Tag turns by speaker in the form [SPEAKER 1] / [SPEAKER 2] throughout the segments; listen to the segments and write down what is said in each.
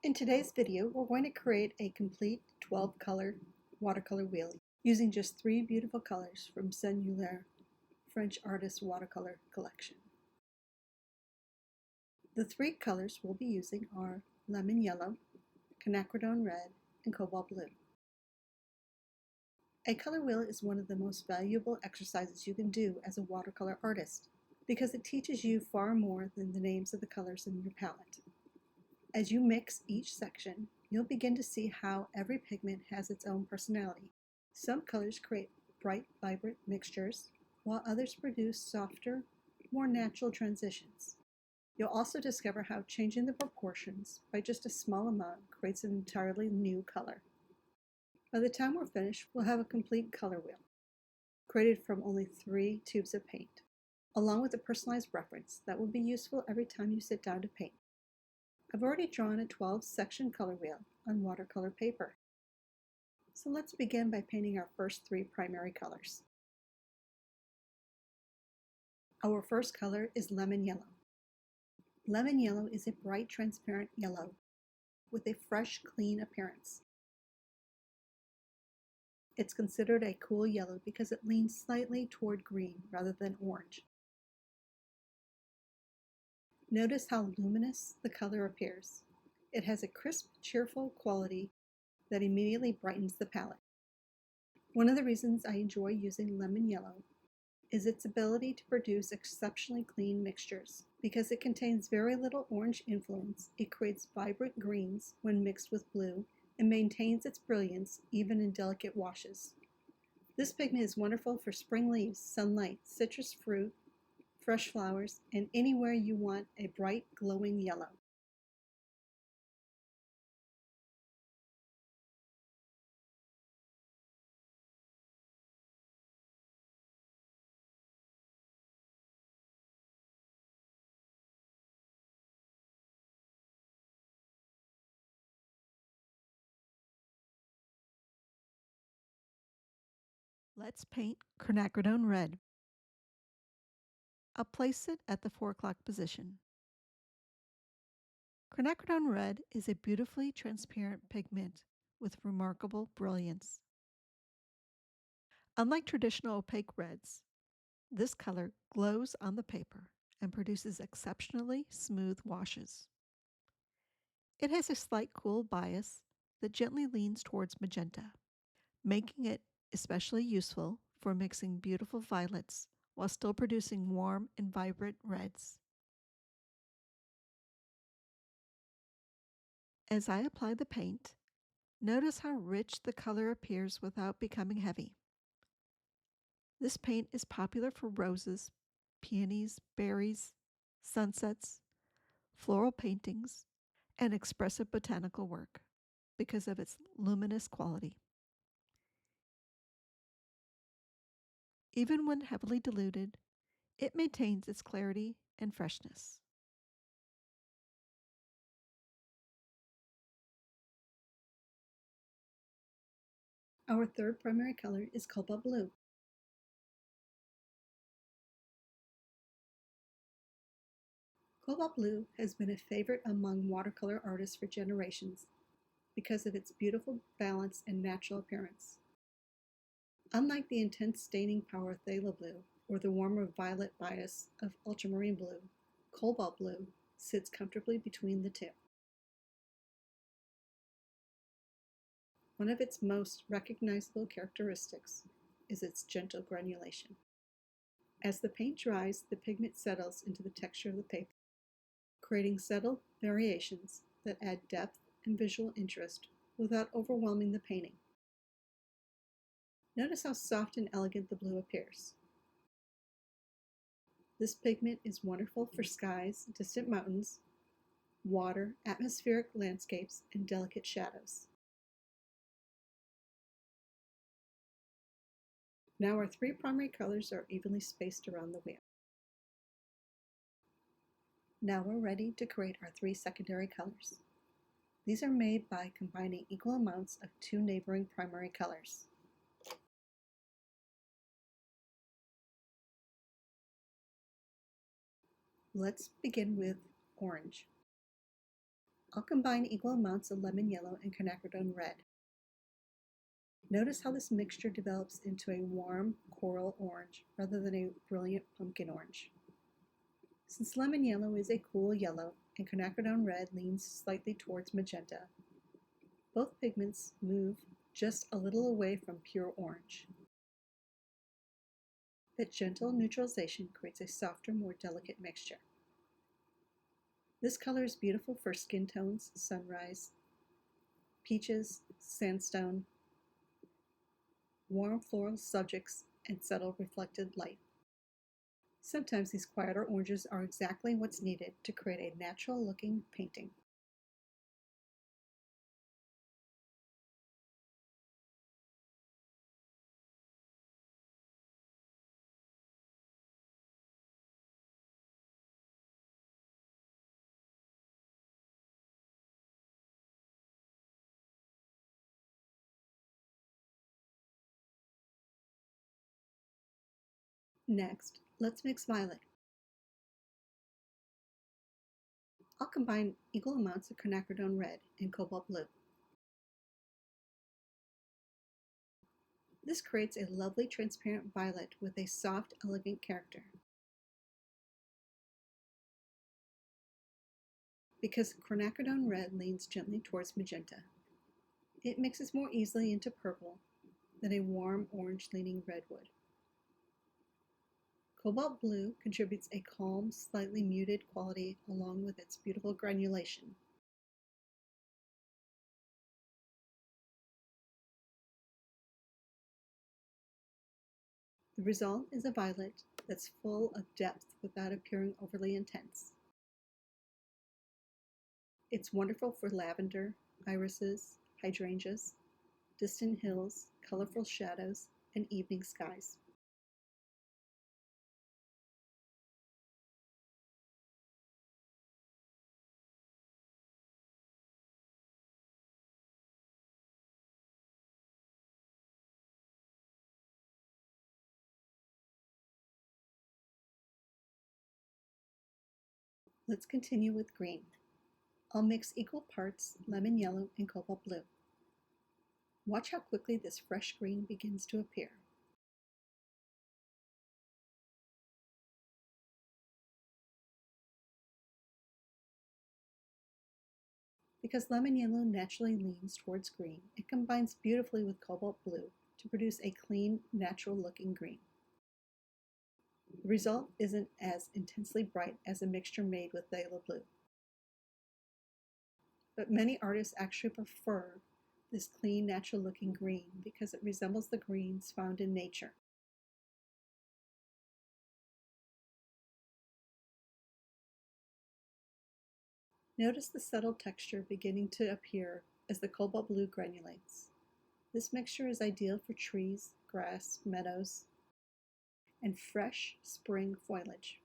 [SPEAKER 1] In today's video, we're going to create a complete 12-color watercolor wheel using just 3 beautiful colors from SENNELIER French Artist Watercolor Collection. The 3 colors we'll be using are lemon yellow, Quinacridone Red, and Cobalt Blue. A color wheel is one of the most valuable exercises you can do as a watercolor artist because it teaches you far more than the names of the colors in your palette. As you mix each section, you'll begin to see how every pigment has its own personality. Some colors create bright, vibrant mixtures, while others produce softer, more natural transitions. You'll also discover how changing the proportions by just a small amount creates an entirely new color. By the time we're finished, we'll have a complete color wheel, created from only 3 tubes of paint, along with a personalized reference that will be useful every time you sit down to paint. I've already drawn a 12-section color wheel on watercolor paper. So let's begin by painting our first 3 primary colors. Our first color is lemon yellow. Lemon yellow is a bright, transparent yellow with a fresh, clean appearance. It's considered a cool yellow because it leans slightly toward green rather than orange. Notice how luminous the color appears. It has a crisp, cheerful quality that immediately brightens the palette. One of the reasons I enjoy using lemon yellow is its ability to produce exceptionally clean mixtures. Because it contains very little orange influence, it creates vibrant greens when mixed with blue and maintains its brilliance even in delicate washes. This pigment is wonderful for spring leaves, sunlight, citrus fruit, fresh flowers, and anywhere you want a bright, glowing yellow. Let's paint Quinacridone Red. I'll place it at the 4 o'clock position. Quinacridone Red is a beautifully transparent pigment with remarkable brilliance. Unlike traditional opaque reds, this color glows on the paper and produces exceptionally smooth washes. It has a slight cool bias that gently leans towards magenta, making it especially useful for mixing beautiful violets while still producing warm and vibrant reds. As I apply the paint, notice how rich the color appears without becoming heavy. This paint is popular for roses, peonies, berries, sunsets, floral paintings, and expressive botanical work because of its luminous quality. Even when heavily diluted, it maintains its clarity and freshness. Our third primary color is Cobalt Blue. Cobalt Blue has been a favorite among watercolor artists for generations because of its beautiful balance and natural appearance. Unlike the intense staining power of phthalo blue or the warmer violet bias of ultramarine blue, Cobalt Blue sits comfortably between the two. One of its most recognizable characteristics is its gentle granulation. As the paint dries, the pigment settles into the texture of the paper, creating subtle variations that add depth and visual interest without overwhelming the painting. Notice how soft and elegant the blue appears. This pigment is wonderful for skies, distant mountains, water, atmospheric landscapes, and delicate shadows. Now our 3 primary colors are evenly spaced around the wheel. Now we're ready to create our 3 secondary colors. These are made by combining equal amounts of 2 neighboring primary colors. Let's begin with orange. I'll combine equal amounts of lemon yellow and quinacridone red. Notice how this mixture develops into a warm coral orange rather than a brilliant pumpkin orange. Since lemon yellow is a cool yellow and quinacridone red leans slightly towards magenta, both pigments move just a little away from pure orange. That gentle neutralization creates a softer, more delicate mixture. This color is beautiful for skin tones, sunrise, peaches, sandstone, warm floral subjects, and subtle reflected light. Sometimes these quieter oranges are exactly what's needed to create a natural-looking painting. Next, let's mix violet. I'll combine equal amounts of quinacridone red and cobalt blue. This creates a lovely transparent violet with a soft, elegant character. Because quinacridone red leans gently towards magenta, it mixes more easily into purple than a warm orange leaning red would. Cobalt blue contributes a calm, slightly muted quality along with its beautiful granulation. The result is a violet that's full of depth without appearing overly intense. It's wonderful for lavender, irises, hydrangeas, distant hills, colorful shadows, and evening skies. Let's continue with green. I'll mix equal parts lemon yellow and cobalt blue. Watch how quickly this fresh green begins to appear. Because lemon yellow naturally leans towards green, it combines beautifully with cobalt blue to produce a clean, natural-looking green. The result isn't as intensely bright as a mixture made with phthalo blue. But many artists actually prefer this clean, natural-looking green because it resembles the greens found in nature. Notice the subtle texture beginning to appear as the cobalt blue granulates. This mixture is ideal for trees, grass, meadows, and fresh spring foliage.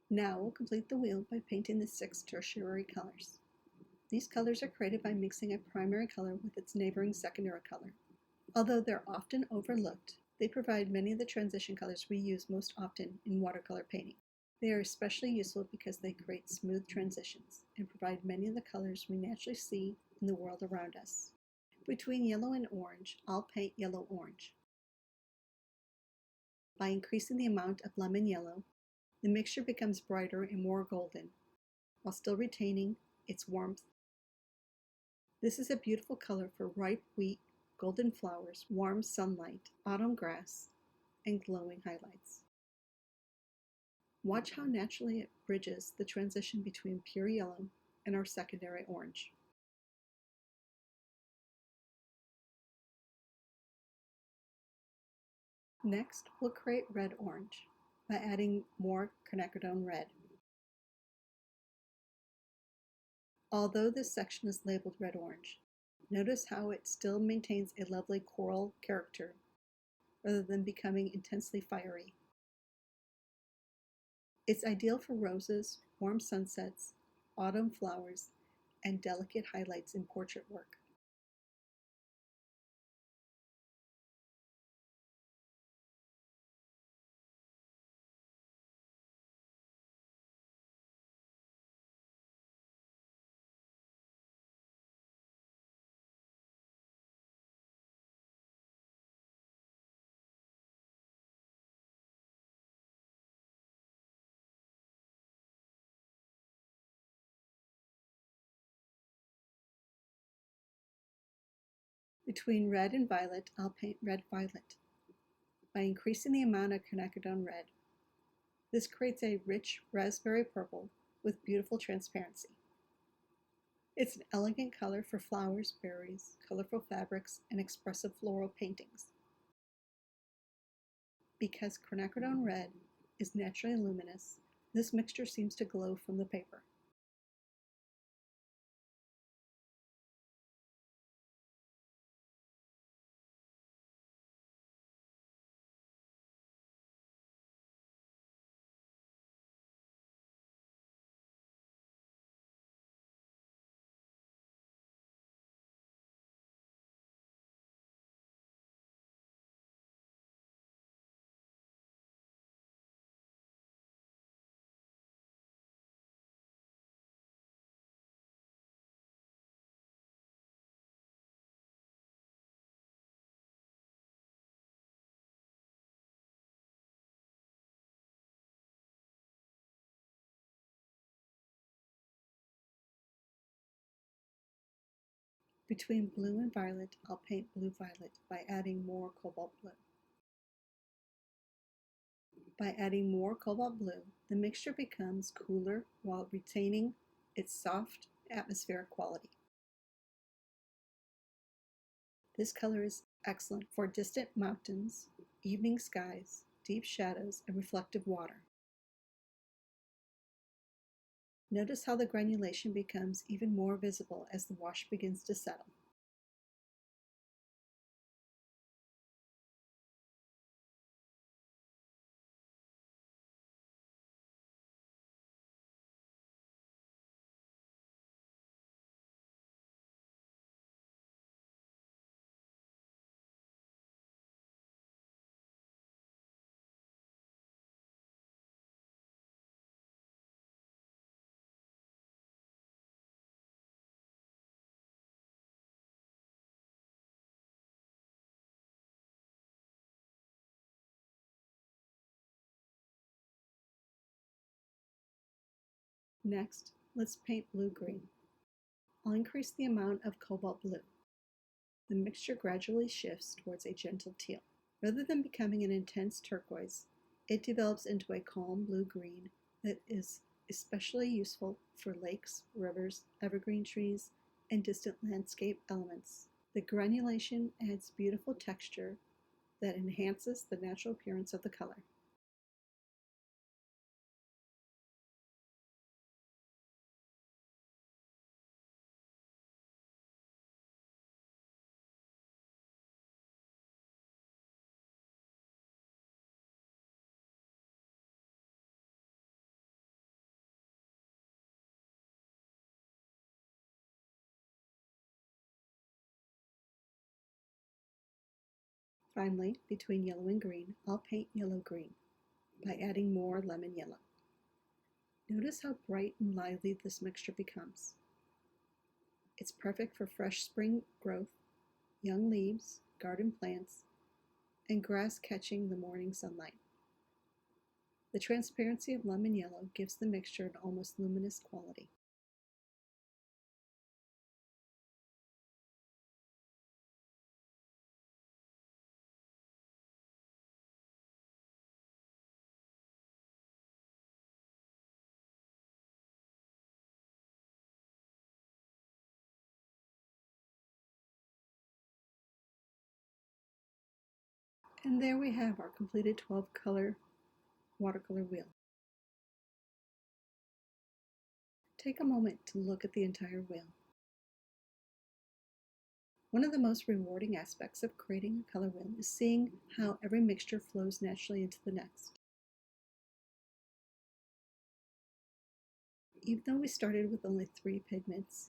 [SPEAKER 1] Now we'll complete the wheel by painting the 6 tertiary colors. These colors are created by mixing a primary color with its neighboring secondary color. Although they're often overlooked, they provide many of the transition colors we use most often in watercolor painting. They are especially useful because they create smooth transitions and provide many of the colors we naturally see in the world around us. Between yellow and orange, I'll paint yellow-orange. By increasing the amount of lemon yellow, the mixture becomes brighter and more golden, while still retaining its warmth. This is a beautiful color for ripe wheat, golden flowers, warm sunlight, autumn grass, and glowing highlights. Watch how naturally it bridges the transition between pure yellow and our secondary orange. Next, we'll create red-orange by adding more quinacridone red. Although this section is labeled red-orange, notice how it still maintains a lovely coral character rather than becoming intensely fiery. It's ideal for roses, warm sunsets, autumn flowers, and delicate highlights in portrait work. Between red and violet, I'll paint red-violet by increasing the amount of Quinacridone Red. This creates a rich raspberry purple with beautiful transparency. It's an elegant color for flowers, berries, colorful fabrics, and expressive floral paintings. Because Quinacridone Red is naturally luminous, this mixture seems to glow from the paper. Between blue and violet, I'll paint blue-violet by adding more Cobalt Blue. By adding more Cobalt Blue, the mixture becomes cooler while retaining its soft atmospheric quality. This color is excellent for distant mountains, evening skies, deep shadows, and reflective water. Notice how the granulation becomes even more visible as the wash begins to settle. Next, let's paint blue-green. I'll increase the amount of Cobalt Blue. The mixture gradually shifts towards a gentle teal. Rather than becoming an intense turquoise, it develops into a calm blue-green that is especially useful for lakes, rivers, evergreen trees, and distant landscape elements. The granulation adds beautiful texture that enhances the natural appearance of the color. Finally, between yellow and green, I'll paint yellow-green by adding more lemon yellow. Notice how bright and lively this mixture becomes. It's perfect for fresh spring growth, young leaves, garden plants, and grass catching the morning sunlight. The transparency of lemon yellow gives the mixture an almost luminous quality. And there we have our completed 12-color watercolor wheel. Take a moment to look at the entire wheel. One of the most rewarding aspects of creating a color wheel is seeing how every mixture flows naturally into the next. Even though we started with only 3 pigments,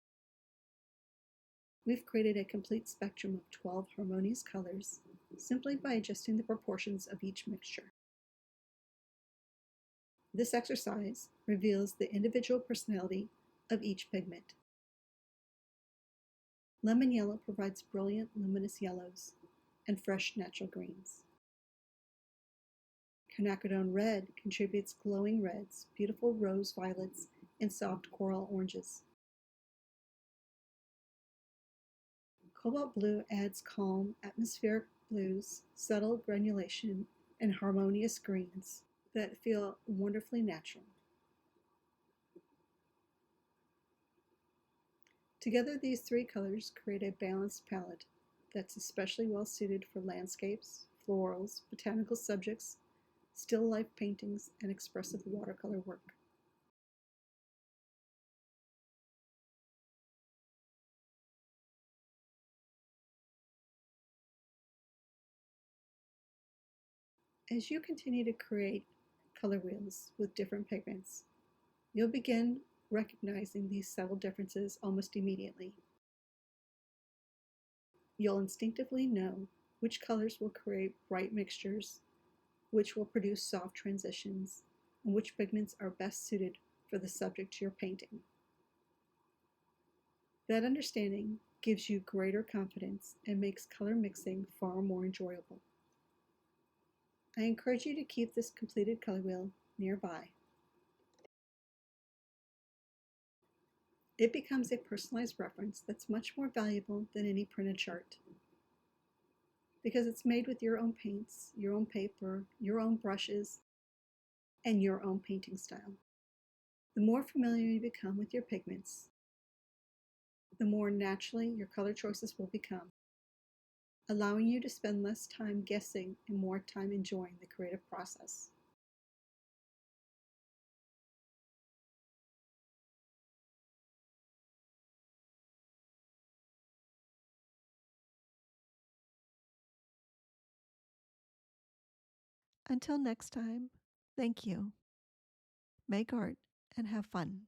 [SPEAKER 1] we've created a complete spectrum of 12 harmonious colors simply by adjusting the proportions of each mixture. This exercise reveals the individual personality of each pigment. Lemon yellow provides brilliant luminous yellows and fresh natural greens. Quinacridone Red contributes glowing reds, beautiful rose violets, and soft coral oranges. Cobalt blue adds calm, atmospheric blues, subtle granulation, and harmonious greens that feel wonderfully natural. Together, these three colors create a balanced palette that's especially well suited for landscapes, florals, botanical subjects, still life paintings, and expressive watercolor work. As you continue to create color wheels with different pigments, you'll begin recognizing these subtle differences almost immediately. You'll instinctively know which colors will create bright mixtures, which will produce soft transitions, and which pigments are best suited for the subject you're painting. That understanding gives you greater confidence and makes color mixing far more enjoyable. I encourage you to keep this completed color wheel nearby. It becomes a personalized reference that's much more valuable than any printed chart, because it's made with your own paints, your own paper, your own brushes, and your own painting style. The more familiar you become with your pigments, the more naturally your color choices will become, allowing you to spend less time guessing and more time enjoying the creative process. Until next time, thank you. Make art and have fun.